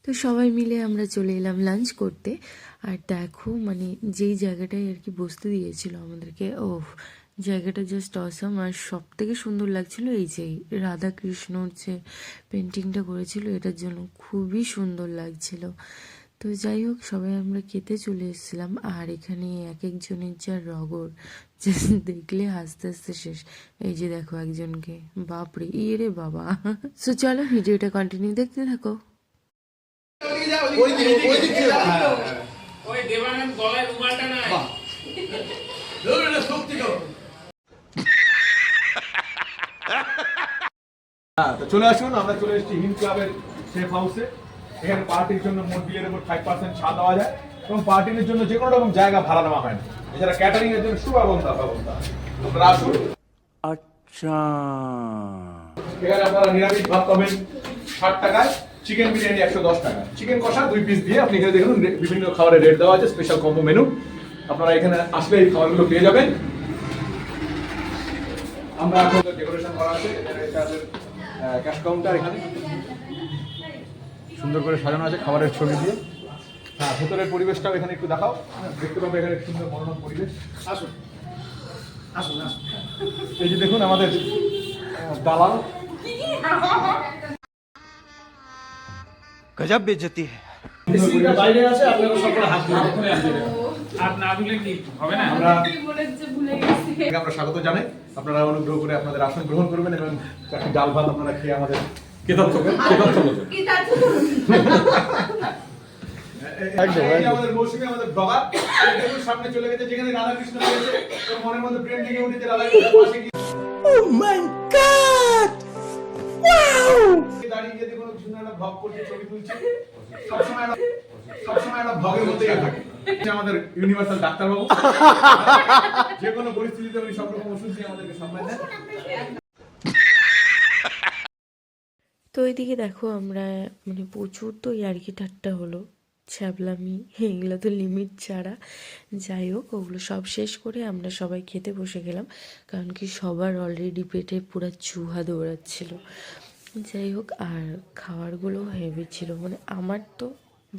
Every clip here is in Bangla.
তো সবাই মিলে আমরা চলে এলাম লাঞ্চ করতে। আর দেখো মানে যেই জায়গাটায় আর কি বসতে দিয়েছিল আমাদেরকে, ও জায়গাটা জাস্ট অসাম। আর সব থেকে সুন্দর লাগছিল এই যে রাধা কৃষ্ণর যে পেন্টিংটা করেছিল, এটার জন্য খুবই সুন্দর লাগছিল। তো যাই হোক, সবাই আমরা খেতে চলে এসেছিলাম। আর এখানে এক একজনের যা রগর, যে দেখলে হাসতে হাসতে শেষ। এই যে দেখো একজনকে, বাপরে ইয়ে রে বাবা। সো চলো ভিডিওটা কন্টিনিউ দেখতে থাকো। চলে আসুন, আমরা চলে এসেছি হিম ক্লাবের সেফ হাউসে। এখানে পার্টির জন্য মোট বিলের উপর 5% ছাড় দেওয়া যায় এবং পার্টির জন্য যে কোনো রকম জায়গা ভাড়া নেওয়া হয় না। এছাড়া ক্যাটারিং এর জন্য সুব্যবস্থা। আপনারা আসুন। আচ্ছা, এখানে আপনারা নিরামিষ ভাত পাবেন 60 টাকায়, চিকেন বিরিয়ানি 110 টাকা, চিকেন কষা 2 পিস দিয়ে। আপনি এখানে দেখুন বিভিন্ন খাবারের রেট দেওয়া আছে, স্পেশাল কম্বো মেনু। আপনারা এখানে আসলে এই খাবারগুলো পেয়ে যাবেন। আমরা এখন ডেকোরেশন করা আছে, ক্যাশ কাউন্টার এখানে সুন্দর করে সাজানো আছে খাবারের ছবি দিয়ে। হ্যাঁ, ভেতরের পরিবেশটাও এখানে একটু দেখাও। দেখতে পাবে এখানে সুন্দর মনোরম পরিবেশ। আসুন আসুন আসুন। এই যে দেখুন আমাদের দালাল। गजब बेइज्जती है। বাইরে আছে, আপনারা সকলে হাত ধরে আর না দিলে কি হবে না? আমরা স্বাগত জানাই। আপনারা অনুগ্রহ করে আপনাদের আসন গ্রহণ করবেন এবং চারটি ডাল ভাত আপনারা খেয়ে আমাদের কৃতজ্ঞ আমাদের মৌসুমী, আমাদের ব্লগার সামনে চলে গেছে, যেখানে রাধা কৃষ্ণ রয়েছে, ওর মনের মধ্যে প্রেম জেগে উঠেছে রাধা কৃষ্ণের পাশে গিয়ে। Oh my God! Wow! দাঁড়িয়ে গিয়ে দেখুন সুন্দর একটা ভগ করছে, ছবি তুলছে। সবসময় একটা ভগের মধ্যেই থাকে। আমাদের ইউনিভার্সাল ডাক্তারবাবু, যে কোনো পরিস্থিতিতে উনি সব রকম ওষুধ দিয়ে আমাদেরকে সামলায় দেন। তো এইদিকে দেখো আমরা মানে প্রচুর তো ইয়ার্কি ঠাট্টা হলো, ছ্যাবলামি, এগুলো তো লিমিট ছাড়া। যাই হোক, ওগুলো সব শেষ করে আমরা সবাই খেতে বসে গেলাম, কারণ কি সবার অলরেডি পেটে পুরো চুহা দৌড়াচ্ছিল। যাই হোক, আর খাবারগুলো হেভি ছিল, মানে আমার তো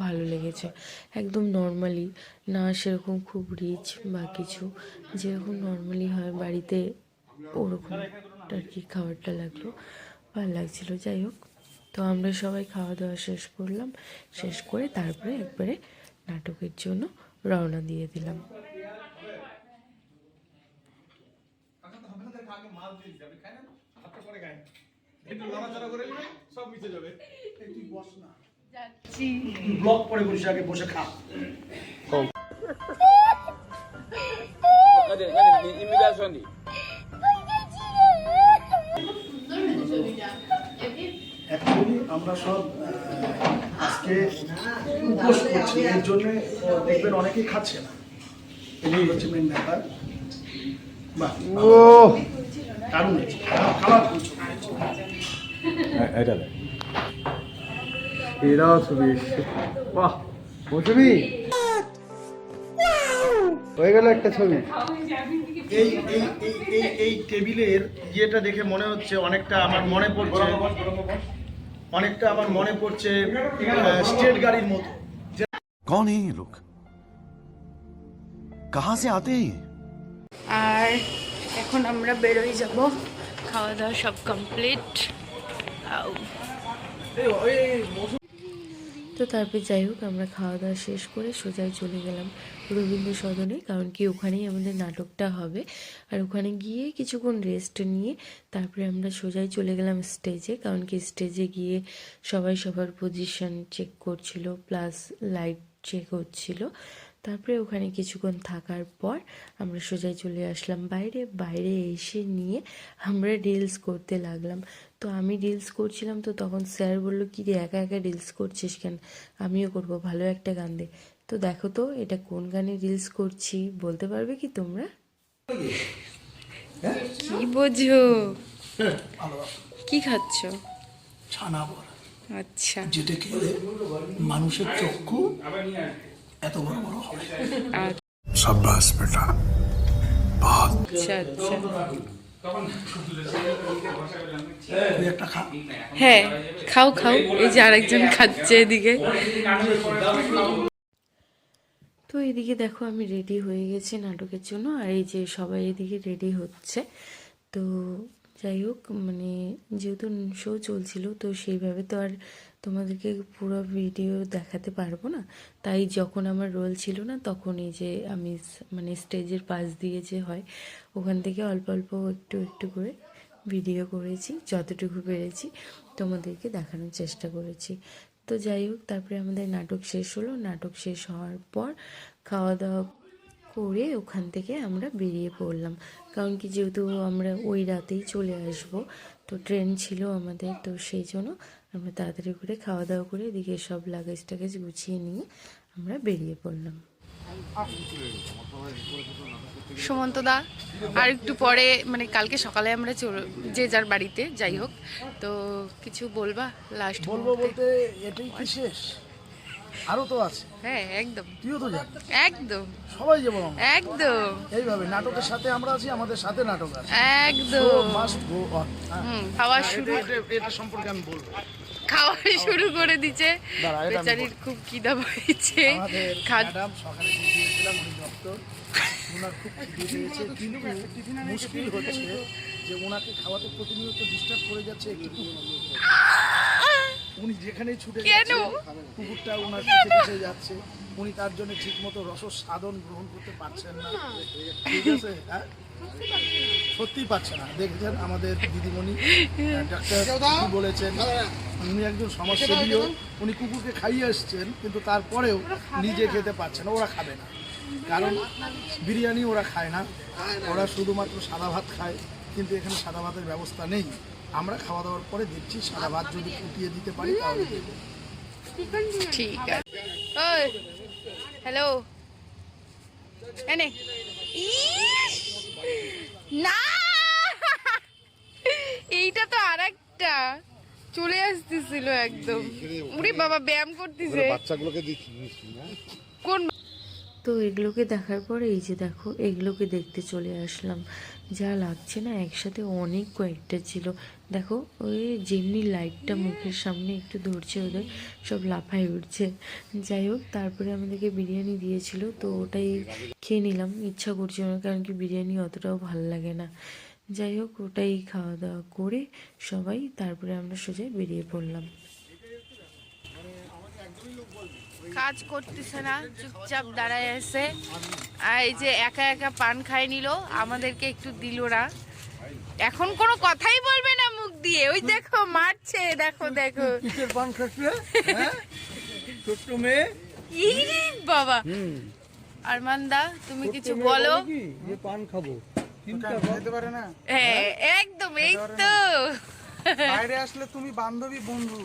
ভালো লেগেছে। একদম নর্মালি, না সেরকম খুব রিচ বা কিছু, যেরকম নর্মালি হয় বাড়িতে ওরকম আর কি খাবারটা লাগলো, ভালো লাগছিলো। যাই হোক, তো আমরা সবাই খাওয়া দাওয়া শেষ করলাম, শেষ করে তারপরে একবারে নাটকের জন্য রওনা দিয়ে দিলাম। ব্লক পরে বসে আগে বসে খা। অ্যাকচুয়ালি আমরা সব আজকে উপোস করছি, এর জন্য দেখবেন অনেকেই খাচ্ছে না, এটাই হচ্ছে মেন ব্যাপার। বাহ, দারুণ হয়েছে, কালারফুল ছবি। এটা এরাও ছবি এসছে। বাহ, মৌসুমি হয়ে গেল একটা ছবি। এই এই এই এই টেবিলের ইয়েটা দেখে মনে হচ্ছে অনেকটা আমার মনে পড়ছে, স্টেট গাড়ির মতো। कौन है ये लोग, कहाँ से आते हैं? আর এখন আমরা বেরোই যাব, খাওয়া দাওয়া সব কমপ্লিট। তো তারপর যাই হোক, আমরা খাওয়া দাওয়া শেষ করে সোজাই চলে গেলাম রবীন্দ্র সদনে, কারণ কি ওখানেই আমাদের নাটকটা হবে। আর ওখানে গিয়ে কিছুক্ষণ রেস্ট নিয়ে তারপরে আমরা সোজাই চলে গেলাম স্টেজে, কারণ কি স্টেজে গিয়ে সবাই সবার পজিশন চেক করছিল, প্লাস লাইট চেক হচ্ছিল। তারপরে ওখানে কিছুক্ষণ থাকার পর আমরা সোজাই চলে আসলাম বাইরে এসে নিয়ে আমরা রিলস করতে লাগলাম। তো আমি রিলস করছিলাম, তো তখন স্যার বললো, কি রে একা একা রিলস করছিস কেন, আমিও করব, ভালো একটা গান দে। তো দেখো তো এটা কোন গানে রিলস করছি, বলতে পারবে কি তোমরা? কি বোঝো, কি খাচ্ছ? ছানা বড়া। আচ্ছা, যেটা খেলে মানুষের চক্ষু এত বড় বড় হবে। शाबाश बेटा, बहुत আচ্ছা আচ্ছা। তখন বসা পেলাম তুই একটা খা। হ্যাঁ খাও খাও, এই যে আরেকজন খাচ্ছে এদিকে। তো এদিকে দেখো আমি রেডি হয়ে গেছি নাটকের জন্য, আর এই যে সবাই এদিকে রেডি হচ্ছে। তো যাই হোক, মানে যেহেতু শো চলছিল তো সেইভাবে তো আর তোমাদেরকে পুরো ভিডিও দেখাতে পারবো না, তাই যখন আমার রোল ছিল না তখন এই যে আমি মানে স্টেজের পাশ দিয়ে যে হয় ওখান থেকে অল্প অল্প একটু একটু করে ভিডিও করেছি, যতটুকু পেরেছি তোমাদেরকে দেখানোর চেষ্টা করেছি। তো যাই হোক, তারপরে আমাদের নাটক শেষ হলো। নাটক শেষ হওয়ার পর খাওয়া দাওয়া করে ওখান থেকে আমরা বেরিয়ে পড়লাম, কারণ কি যেহেতু আমরা ওই রাতেই চলে আসব, তো ট্রেন ছিল আমাদের, তো সেই জন্য আমরা তাড়াতাড়ি করে খাওয়া দাওয়া করে এদিকে সব লাগেজ টাগেজ গুছিয়ে নিয়ে আমরা বেরিয়ে পড়লাম। সুমন্তদা আর একটু পরে মানে কালকে সকালে আমরা যে যার বাড়িতে, যাই হোক, তো কিছু বলবা লাস্ট? বলবো বলতে এটাই কি শেষ? আরো তো আছে। হ্যাঁ একদম, তুইও তো যাবি, একদম সবাই যাবো আমরা। একদম এইভাবে নাটকের সাথে আমরা আছি, আমাদের সাথে নাটক আছে। একদম মাস্ট গো অন। খাওয়া শুরু, এটা সম্পর্কে আমি বলবো। খাওয়া শুরু করে দিচ্ছে, দাঁড়া, এটা আমি বেচারির খুব খিদা পাইছে। আমাদের ম্যাডাম সকালে দিয়েছিলাম, উনি ডক্টর, ওনার খুব খিদে পেয়েছে, কিন্তু মুশকিল হচ্ছে যে ওনাকে খাওয়াতে প্রতিনিয়ত ডিস্টার্ব করে যাচ্ছে একটু কুকুর। উনি যেখানেই ছুটে কেন? যাচ্ছে কুকুরটা ওনার পিছে পিছে যাচ্ছে, উনি তার জন্য ঠিক মতো রস সাধন গ্রহণ করতে পারছেন না। ঠিক আছে, হ্যাঁ সত্যিই পাচ্ছে না। দেখছেন আমাদের দিদিমণি ডাক্তার কি বলেছেন, উনি একজন সমাজসেবীও, উনি কুকুরকে খাইয়ে আসছেন, কিন্তু তারপরেও নিজে খেতে পারছে না। ওরা খাবে না, কারণ বিরিয়ানি ওরা খায় না, ওরা শুধুমাত্র সাদা ভাত খায়, কিন্তু এখানে সাদা ভাতের ব্যবস্থা নেই। আমরা খাওয়া দাওয়ার পরে দেখছি সাদা ভাত যদি ফুটিয়ে দিতে পারি তাহলে দেবো। ঠিক আছে। ওই হ্যালো, এনে না, এইটা তো আরেকটা চলে আসতেছিল একদম। উরে বাবা, ব্যায়াম করতেছে বাচ্চাগুলোকে দিচ্ছি কোন? তো এগুলোকে দেখার পরে এই যে দেখো এগুলোকে দেখতে চলে আসলাম, যা লাগছে না একসাথে অনেক কয়েকটা ছিল। দেখো ওই যেমনি লাইটটা মুখের সামনে একটু ধরছে ওদের সব লাফায় উঠছে। যাই হোক, তারপরে আমাদেরকে বিরিয়ানি দিয়েছিল, তো ওটাই খেয়ে নিলাম, ইচ্ছা করছিল না, কারণ কি বিরিয়ানি অতটাও ভালো লাগে না। যাই হোক, ওটাই খাওয়া দাওয়া করে সবাই তারপরে আমরা সোজা বেরিয়ে পড়লাম। কাজ করতেছে না, চুপচাপ দাঁড়ায় আছে, আর এই যে একা একা পান খাই নিল, আমাদেরকে একটু দিল না। এখন কোনো কথাই বলবে না মুখ দিয়ে, ওই দেখো মারছে, দেখো দেখো কিসের পান খাচ্ছে ছোট্ট মেয়ে? ইরে বাবা। আরমানদা তুমি কিছু বলো। পান খাবো খেতে পারে না। হ্যাঁ একদম, এই তো বাইরে আসলে তুমি বান্ধবী বন্ধু,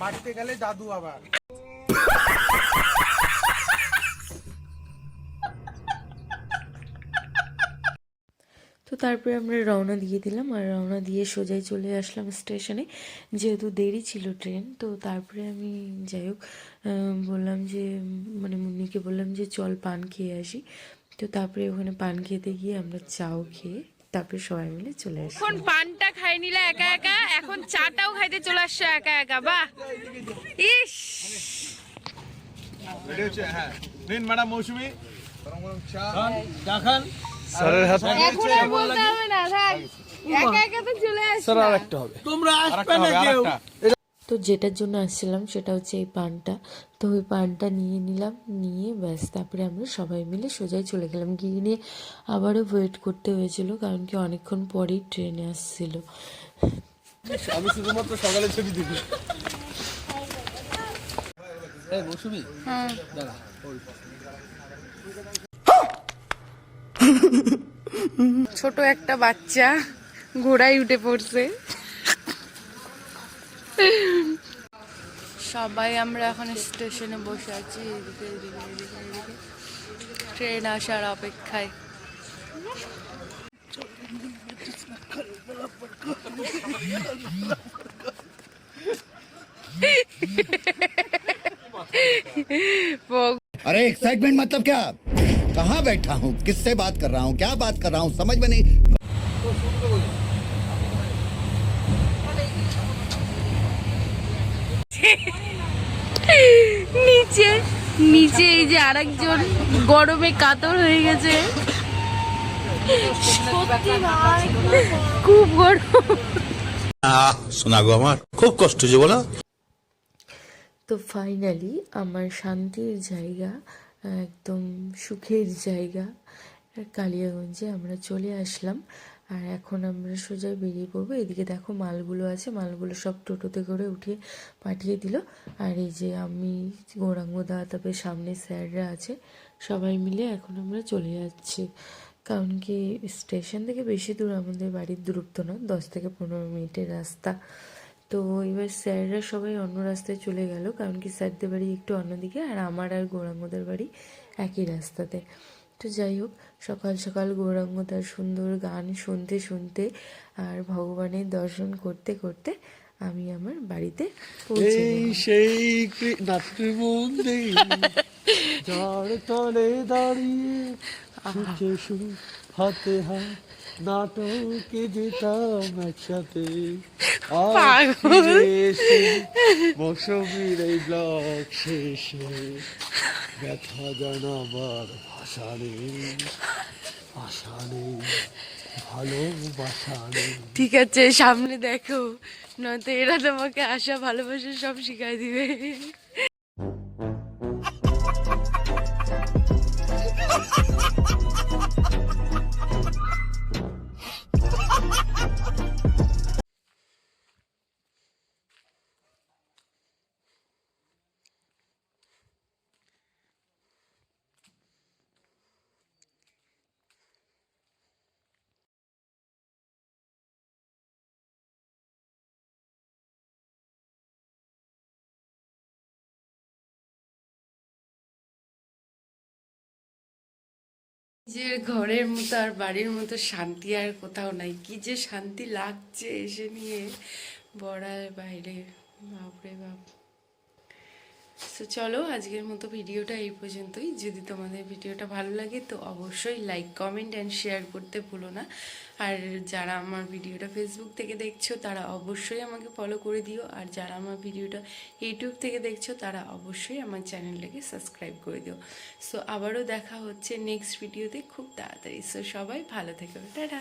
বাড়িতে গেলে দাদু আবার। তো তারপরে আমরা রওনা দিয়ে দিলাম, আর রওনা দিয়ে সোজাই চলে আসলাম স্টেশনে, যেহেতু দেরি ছিল ট্রেন। তো তারপরে আমি যাই হোক বললাম যে মানে মুন্নিকে বললাম যে চল পান খেয়ে আসি। তো তারপরে ওখানে পান খেতে গিয়ে আমরা চাও খেয়ে তারপরে সবাই মিলে চলে আসি। এখন পানটা খাই নিলে একা একা, এখন চাটাও খাইতে চলে আসছে একা একা। বাহ, ইস এটা হচ্ছে, হ্যাঁ নিন ম্যাডাম মৌসুমি চা খান। এখন আর বলতে হবে না, থাক, একা একা তো চলে আসছে। তোমরা আসবে না কেউ। তো যেটার জন্য আসছিলাম সেটা হচ্ছে এই পানটা। তো ওই পানটা নিয়ে নিলাম, নিয়ে ব্যাস তারপরে আমরা সবাই মিলে সোজাই চলে গেলাম। গিয়ে নিয়ে আবারও ওয়েট করতে হয়েছিল, কারণ কি অনেকক্ষণ পরেই ট্রেনে আসছিল। আমি শুধুমাত্র সকালে ছবি দেখি। ছোট একটা বাচ্চা ঘোড়ায় উঠে পড়ছে। সবাই আমরা এখন স্টেশনে বসে আছি, এদিকে এদিকে এদিকে এদিকে ট্রেন আসার অপেক্ষায়। अरे एक्साइटमेंट मतलब क्या? कहाँ बैठा हूँ, किससे बात कर रहा हूँ, क्या बात कर रहा हूँ, समझ में नहीं। নিচে নিচে এই যে আরেকজন গরমে কাতর হয়ে গেছে। সত্যি ভাই খুব গরম। শোনা গো আমার খুব কষ্ট যে বলো। তো ফাইনালি আমার শান্তির জায়গা, একদম সুখের জায়গা কালিয়াগঞ্জে আমরা চলে আসলাম। আর এখন আমরা সোজা বেরিয়ে পড়বো। এদিকে দেখো মালগুলো আছে, মালগুলো সব টোটোতে করে উঠিয়ে পাঠিয়ে দিল। আর এই যে আমি, গৌরাঙ্গদা, তারপরে সামনে স্যাররা আছে, সবাই মিলে এখন আমরা চলে যাচ্ছি। কারণ কি স্টেশন থেকে বেশি দূর আমাদের বাড়ির দূরত্ব না, 10 থেকে 15 মিনিটের রাস্তা। তো এবার স্যাররা সবাই অন্য রাস্তায় চলে গেল, কারণ কি স্যারদের বাড়ি একটু অন্যদিকে, আর আমার আর গৌরাঙ্গদার বাড়ি একই রাস্তাতে। তো যাই হোক, সকাল সকাল গৌরাঙ্গদার সুন্দর গান শুনতে শুনতে আর ভগবানের দর্শন করতে করতে আমি আমার বাড়িতে পৌঁছে গেলাম। সেই নাট্যমন্দির যার তলে দাঁড়িয়ে সুখে সুখ হাতে হাত নাটকে যেতাম একসাথে। আর ফিরে এসে মৌসুমীর এই ব্লক শেষে ব্যথা জানাবার ভাষা নেই, আশা নেই, ভালোবাসা নেই। ঠিক আছে, সামনে দেখো, নয়তো এরা তোমাকে আশা ভালোবাসা সব শিখাই দিবে। নিজের ঘরের মতো আর বাড়ির মতো শান্তি আর কোথাও নাই। কি যে শান্তি লাগছে এসে নিয়ে বড়ার বাইরে, বাপরে বাপ। তো চলো, আজকের মতো ভিডিওটা এই পর্যন্তই। যদি তোমাদের ভিডিওটা ভালো লাগে তো অবশ্যই লাইক, কমেন্ট অ্যান্ড শেয়ার করতে ভুলো না। আর যারা আমার ভিডিওটা ফেসবুক থেকে দেখছো তারা অবশ্যই আমাকে ফলো করে দিও। আর যারা আমার ভিডিওটা ইউটিউব থেকে দেখছো তারা অবশ্যই আমার চ্যানেলটাকে সাবস্ক্রাইব করে দিও। সো আবারও দেখা হচ্ছে নেক্সট ভিডিওতে খুব তাড়াতাড়ি। সো সবাই ভালো থেকো, টাটা।